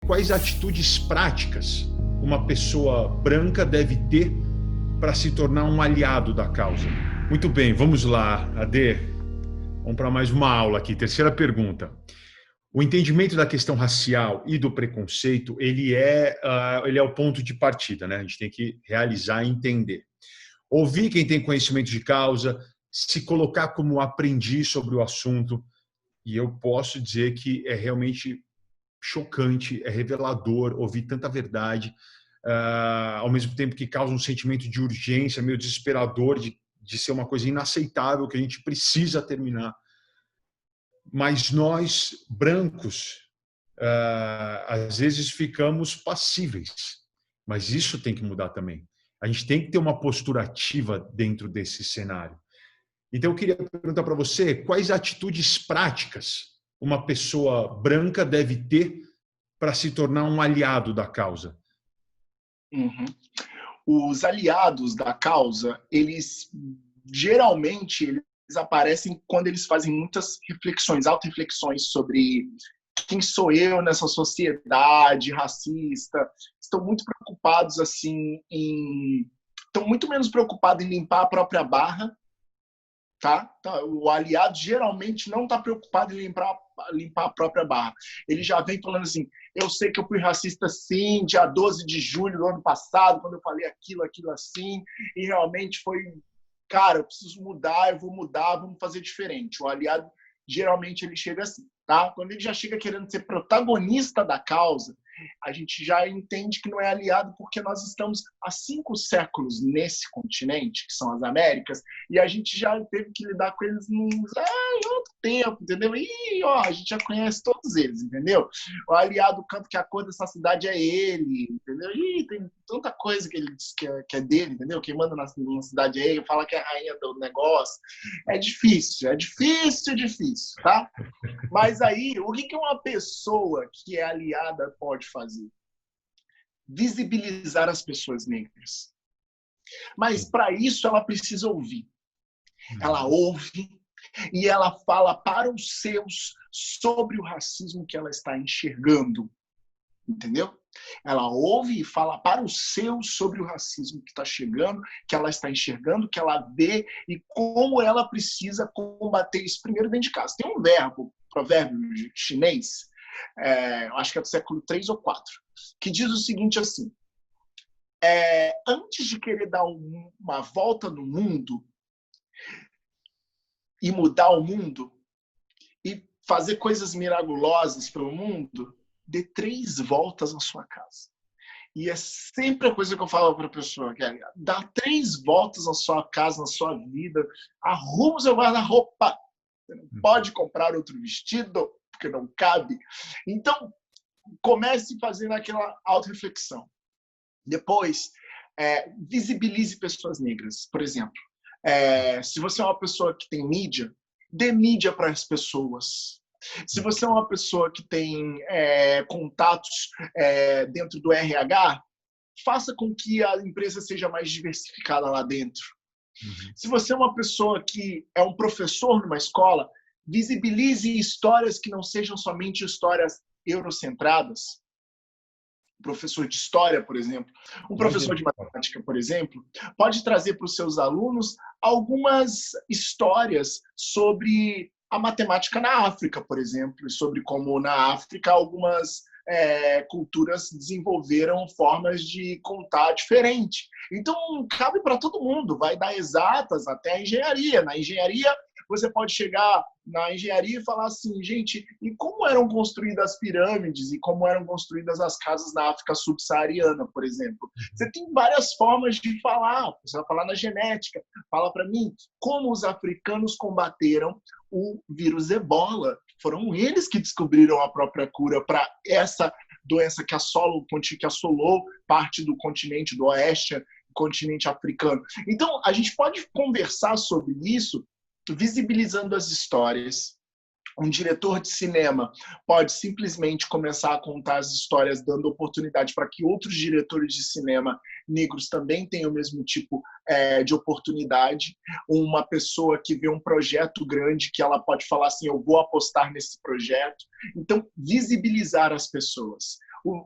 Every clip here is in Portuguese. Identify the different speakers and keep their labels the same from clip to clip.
Speaker 1: quais atitudes práticas uma pessoa branca deve ter para se tornar um aliado da causa? Muito bem, vamos lá, Ade. Vamos para mais uma aula aqui. Terceira pergunta. O entendimento da questão racial e do preconceito, ele é o ponto de partida, né? A gente tem que realizar e entender. Ouvir quem tem conhecimento de causa, se colocar como aprendiz sobre o assunto, e eu posso dizer que é realmente chocante, é revelador ouvir tanta verdade, ao mesmo tempo que causa um sentimento de urgência, meio desesperador, de ser uma coisa inaceitável que a gente precisa terminar. Mas nós, brancos, às vezes ficamos passíveis, mas isso tem que mudar também. A gente tem que ter uma postura ativa dentro desse cenário. Então, eu queria perguntar para você, quais atitudes práticas uma pessoa branca deve ter para se tornar um aliado da causa?
Speaker 2: Os aliados da causa, eles geralmente aparecem quando eles fazem muitas reflexões, auto-reflexões sobre quem sou eu nessa sociedade racista. Estão muito preocupados assim estão muito menos preocupados em limpar a própria barra, tá? O aliado geralmente não está preocupado em limpar a própria barra. Ele já vem falando assim: eu sei que eu fui racista sim, dia 12 de julho do ano passado, quando eu falei aquilo assim, e realmente foi, cara, eu preciso mudar, eu vou mudar, vamos fazer diferente. O aliado, geralmente, ele chega assim, tá? Quando ele já chega querendo ser protagonista da causa, a gente já entende que não é aliado, porque nós estamos há 5 séculos nesse continente, que são as Américas, e a gente já teve que lidar com eles em outro tempo, entendeu? E a gente já conhece todos eles, entendeu? O aliado canta que a cor dessa cidade é ele, entendeu? E tem tanta coisa que ele diz que é dele, entendeu? Quem manda na cidade é ele, fala que é a rainha do negócio. É difícil, tá? Mas aí, o que uma pessoa que é aliada pode fazer? Visibilizar as pessoas negras. Mas, para isso, ela precisa ouvir. Ela ouve e ela fala para os seus sobre o racismo que ela está enxergando. Entendeu? Ela ouve e fala para os seus sobre o racismo que está chegando, que ela está enxergando, que ela vê e como ela precisa combater isso primeiro dentro de casa. Tem um provérbio chinês, acho que é do século 3 ou 4, que diz o seguinte assim: antes de querer dar uma volta no mundo e mudar o mundo e fazer coisas miraculosas pelo mundo, dê 3 voltas na sua casa. E é sempre a coisa que eu falo para a pessoa, que é: dá 3 voltas na sua casa, na sua vida, arruma o seu guarda-roupa. Você não pode comprar outro vestido, porque não cabe. Então, comece fazendo aquela auto-reflexão. Depois, visibilize pessoas negras. Por exemplo, se você é uma pessoa que tem mídia, dê mídia para as pessoas. Se você é uma pessoa que tem contatos dentro do RH, faça com que a empresa seja mais diversificada lá dentro. Se você é uma pessoa que é um professor numa escola, visibilize histórias que não sejam somente histórias eurocentradas. Um professor de história, por exemplo, um professor de matemática, por exemplo, pode trazer para os seus alunos algumas histórias sobre a matemática na África, por exemplo, e sobre como na África algumas culturas desenvolveram formas de contar diferente. Então, cabe para todo mundo, vai dar exatas até a engenharia. Na engenharia, você pode chegar na engenharia e falar assim: gente, e como eram construídas as pirâmides e como eram construídas as casas na África subsaariana, por exemplo? Você tem várias formas de falar. Você vai falar na genética. Fala para mim como os africanos combateram o vírus Ebola. Foram eles que descobriram a própria cura para essa doença que assolou parte do continente do oeste, do continente africano. Então, a gente pode conversar sobre isso visibilizando as histórias. Um diretor de cinema pode simplesmente começar a contar as histórias, dando oportunidade para que outros diretores de cinema negros também tenham o mesmo tipo de oportunidade. Uma pessoa que vê um projeto grande, que ela pode falar assim: eu vou apostar nesse projeto. Então, visibilizar as pessoas.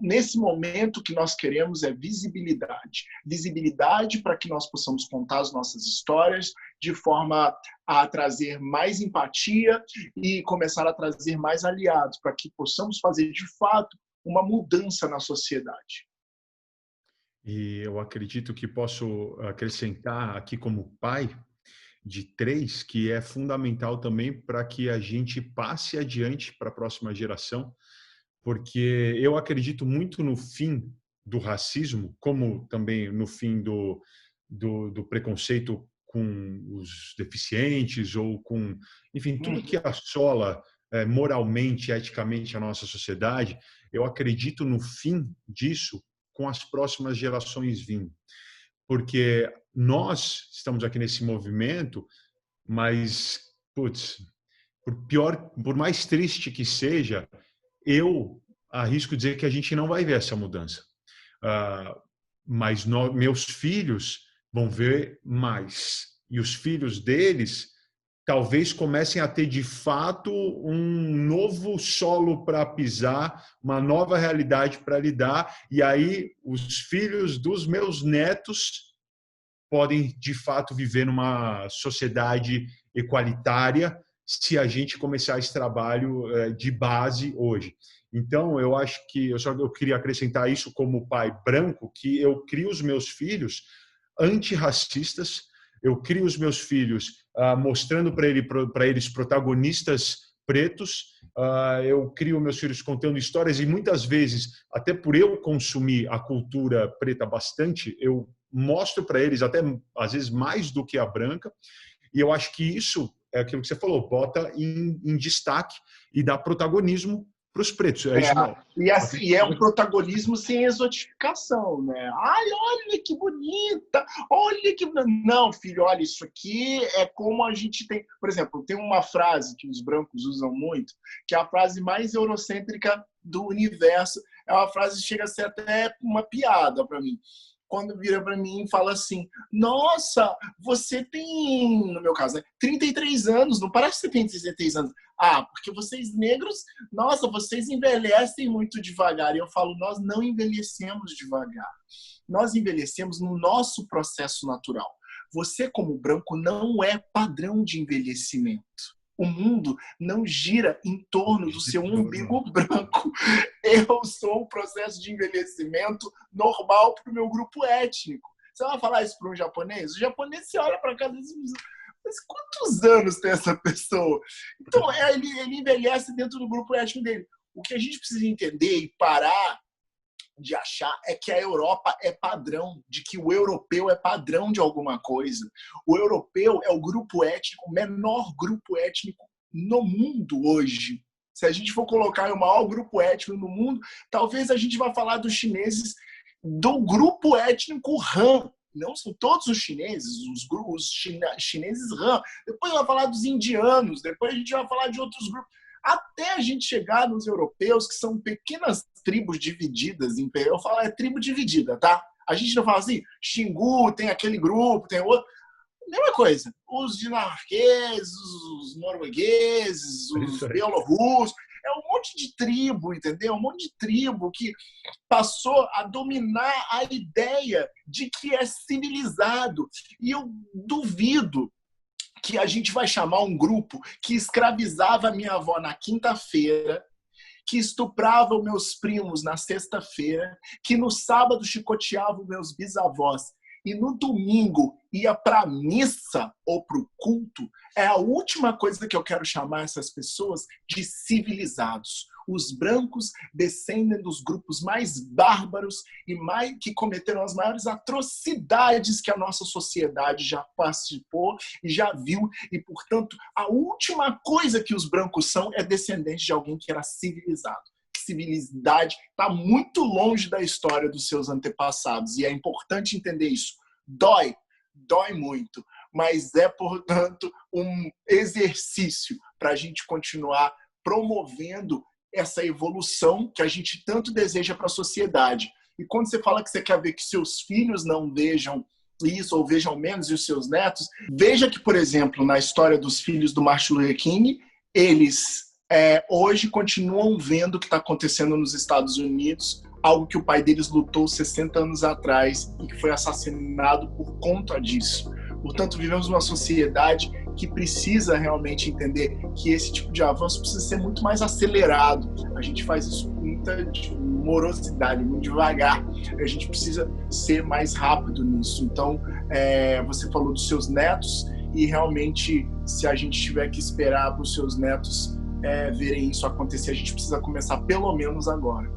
Speaker 2: Nesse momento, o que nós queremos é visibilidade. Visibilidade para que nós possamos contar as nossas histórias de forma a trazer mais empatia e começar a trazer mais aliados, para que possamos fazer, de fato, uma mudança na sociedade.
Speaker 1: E eu acredito que posso acrescentar aqui como pai de 3, que é fundamental também para que a gente passe adiante para a próxima geração, porque eu acredito muito no fim do racismo, como também no fim do preconceito com os deficientes ou com, enfim, tudo que assola moralmente, eticamente a nossa sociedade. Eu acredito no fim disso com as próximas gerações vindo. Porque nós estamos aqui nesse movimento, mas, putz, por mais triste que seja, eu arrisco dizer que a gente não vai ver essa mudança. Mas meus filhos vão ver mais. E os filhos deles talvez comecem a ter, de fato, um novo solo para pisar, uma nova realidade para lidar, e aí os filhos dos meus netos podem, de fato, viver numa sociedade equalitária se a gente começar esse trabalho de base hoje. Então, eu acho que eu queria acrescentar isso como pai branco, que eu crio os meus filhos antirracistas, eu crio os meus filhos mostrando para eles protagonistas pretos, eu crio meus filhos contando histórias e muitas vezes, até por eu consumir a cultura preta bastante, eu mostro para eles até às vezes mais do que a branca, e eu acho que isso é aquilo que você falou, bota em destaque e dá protagonismo para os pretos.
Speaker 2: E é um protagonismo sem exotificação, né? Ai, olha que bonita! Olha que... Não, filho, olha, isso aqui é como a gente tem... Por exemplo, tem uma frase que os brancos usam muito, que é a frase mais eurocêntrica do universo. É uma frase que chega a ser até uma piada para mim. Quando vira para mim e fala assim, nossa, você tem, no meu caso, né, 33 anos, não parece que você tem 33 anos. Ah, porque vocês negros, nossa, vocês envelhecem muito devagar. E eu falo, nós não envelhecemos devagar. Nós envelhecemos no nosso processo natural. Você, como branco, não é padrão de envelhecimento. O mundo não gira em torno do seu umbigo branco. Eu sou um processo de envelhecimento normal para o meu grupo étnico. Você vai falar isso para um japonês? O japonês se olha para cá e diz, mas quantos anos tem essa pessoa? Então, ele envelhece dentro do grupo étnico dele. O que a gente precisa entender e parar de achar é que a Europa é padrão, de que o europeu é padrão de alguma coisa. O europeu é o grupo étnico, o menor grupo étnico no mundo hoje. Se a gente for colocar o maior grupo étnico no mundo, talvez a gente vá falar dos chineses do grupo étnico Han. Não são todos os chineses, os chineses Han. Depois vai falar dos indianos, depois a gente vai falar de outros grupos. Até a gente chegar nos europeus, que são pequenas tribos divididas. Eu falo, é tribo dividida, tá? A gente não fala assim, Xingu, tem aquele grupo, tem outro. Mesma coisa. Os dinamarqueses, os noruegueses, os bielorrussos. É um monte de tribo, entendeu? Um monte de tribo que passou a dominar a ideia de que é civilizado. E eu duvido que a gente vai chamar um grupo que escravizava a minha avó na quinta-feira, que estuprava os meus primos na sexta-feira, que no sábado chicoteava os meus bisavós e no domingo ia para a missa ou para o culto. É a última coisa que eu quero chamar essas pessoas de civilizados. Os brancos descendem dos grupos mais bárbaros e que cometeram as maiores atrocidades que a nossa sociedade já participou e já viu. E, portanto, a última coisa que os brancos são é descendente de alguém que era civilizado. Civilidade está muito longe da história dos seus antepassados. E é importante entender isso. Dói muito. Mas é, portanto, um exercício para a gente continuar promovendo essa evolução que a gente tanto deseja para a sociedade. E quando você fala que você quer ver que seus filhos não vejam isso, ou vejam menos, e os seus netos, veja que, por exemplo, na história dos filhos do Martin Luther King, eles hoje continuam vendo o que está acontecendo nos Estados Unidos algo que o pai deles lutou 60 anos atrás e que foi assassinado por conta disso. Portanto, vivemos uma sociedade que precisa realmente entender que esse tipo de avanço precisa ser muito mais acelerado. A gente faz isso com muita morosidade, muito devagar. A gente precisa ser mais rápido nisso. Então, você falou dos seus netos e realmente, se a gente tiver que esperar para os seus netos verem isso acontecer, a gente precisa começar pelo menos agora.